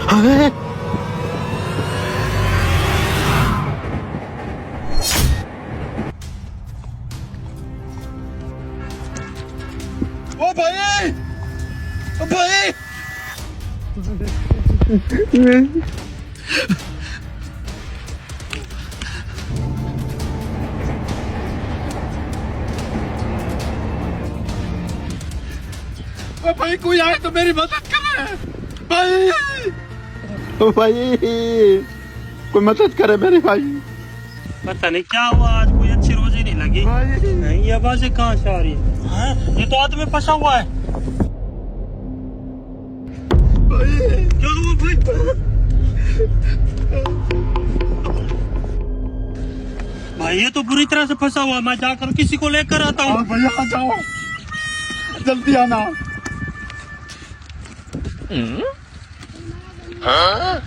अरे ओ भाई, ओ भाई, ओ भाई कोई आए तो मेरी मदद करे भाई। ओ भाई कोई मदद करे मेरे भाई। पता नहीं क्या हुआ, आज कोई अच्छी रोजी नहीं लगी। नहीं, ये आवाजें कहाँ से आ रही है? ये तो आदमी फंसा हुआ है। क्या हुआ भाई? भाई ये तो बुरी तरह से फंसा हुआ है। मैं जाकर किसी को लेकर आता हूँ। भैया आ जाओ, जल्दी आना। हाँ?